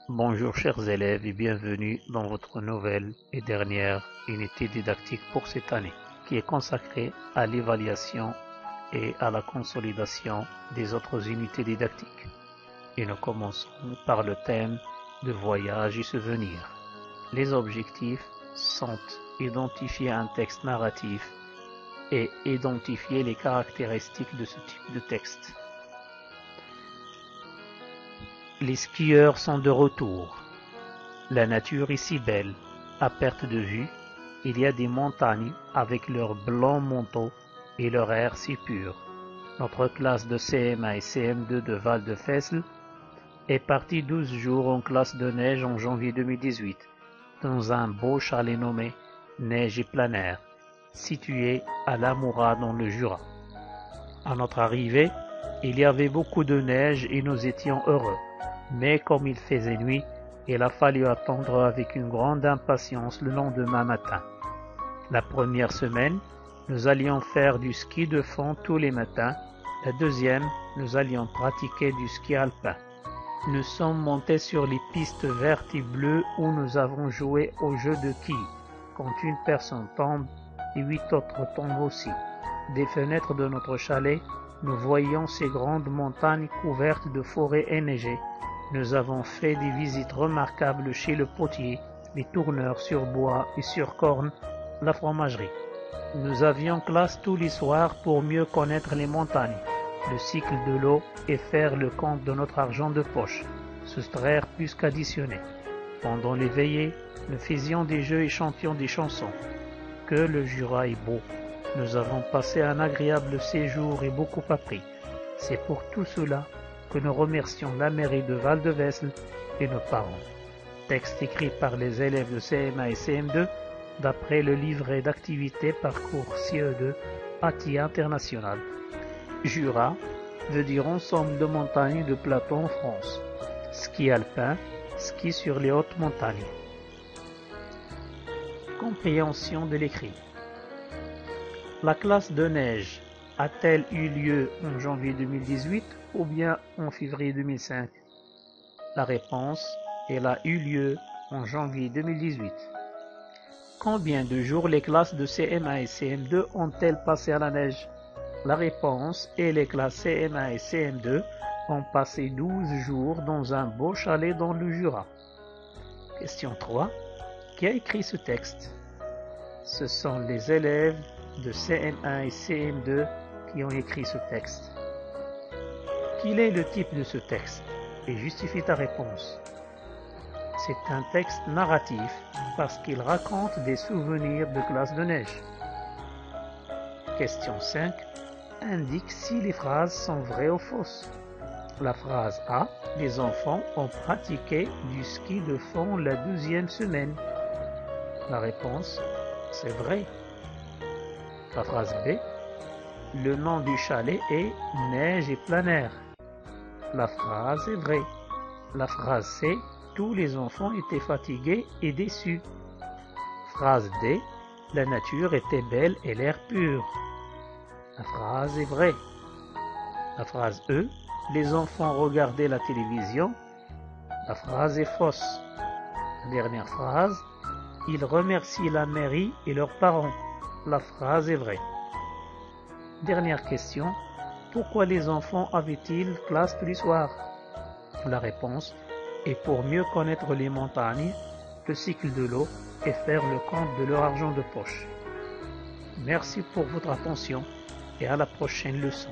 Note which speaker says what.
Speaker 1: Bonjour chers élèves et bienvenue dans votre nouvelle et dernière unité didactique pour cette année, qui est consacrée à l'évaluation et à la consolidation des autres unités didactiques. Et nous commençons par le thème de voyage et souvenirs. Les objectifs sont identifier un texte narratif et identifier les caractéristiques de ce type de texte. Les skieurs sont de retour. La nature est si belle, à perte de vue, il y a des montagnes avec leurs blancs manteaux et leur air si pur. Notre classe de CM1 et CM2 de Val-de-Fesle est partie 12 jours en classe de neige en janvier 2018, dans un beau chalet nommé Neige et Planaire, situé à Lamoura dans le Jura. À notre arrivée, il y avait beaucoup de neige et nous étions heureux. Mais comme il faisait nuit, il a fallu attendre avec une grande impatience le lendemain matin. La première semaine, nous allions faire du ski de fond tous les matins. La deuxième, nous allions pratiquer du ski alpin. Nous sommes montés sur les pistes vertes et bleues où nous avons joué au jeu de quilles. Quand une personne tombe, et 8 autres tombent aussi. Des fenêtres de notre chalet, nous voyions ces grandes montagnes couvertes de forêts enneigées. Nous avons fait des visites remarquables chez le potier, les tourneurs sur bois et sur corne, la fromagerie. Nous avions classe tous les soirs pour mieux connaître les montagnes, le cycle de l'eau et faire le compte de notre argent de poche, soustraire plus qu'additionner. Pendant les veillées, nous faisions des jeux et chantions des chansons. Que le Jura est beau. Nous avons passé un agréable séjour et beaucoup appris. C'est pour tout cela que nous remercions la mairie de Val-de-Vesle et nos parents. Texte écrit par les élèves de CM1 et CM2 d'après le livret d'activité parcours CE2 ATI International. Jura veut dire ensemble de montagnes de plateaux en France. Ski alpin, ski sur les hautes montagnes. Compréhension de l'écrit. La classe de neige a-t-elle eu lieu en janvier 2018 ou bien en février 2005? La réponse, elle a eu lieu en janvier 2018. Combien de jours les classes de CM1 et CM2 ont-elles passé à la neige? La réponse est les classes CM1 et CM2 ont passé 12 jours dans un beau chalet dans le Jura. Question 3. Qui a écrit ce texte? Ce sont les élèves de CM1 et CM2 qui ont écrit ce texte. Quel est le type de ce texte? Et justifie ta réponse. C'est un texte narratif parce qu'il raconte des souvenirs de classe de neige. Question 5. Indique si les phrases sont vraies ou fausses. La phrase A. Les enfants ont pratiqué du ski de fond la 12e semaine. La réponse, c'est vrai. La phrase B. Le nom du chalet est Neige et Planaire. La phrase est vraie. La phrase C. Tous les enfants étaient fatigués et déçus. Phrase D. La nature était belle et l'air pur. La phrase est vraie. La phrase E. Les enfants regardaient la télévision. La phrase est fausse. La dernière phrase. Ils remercient la mairie et leurs parents. La phrase est vraie. Dernière question. Pourquoi les enfants avaient-ils classe tous les soirs? La réponse est pour mieux connaître les montagnes, le cycle de l'eau et faire le compte de leur argent de poche. Merci pour votre attention et à la prochaine leçon.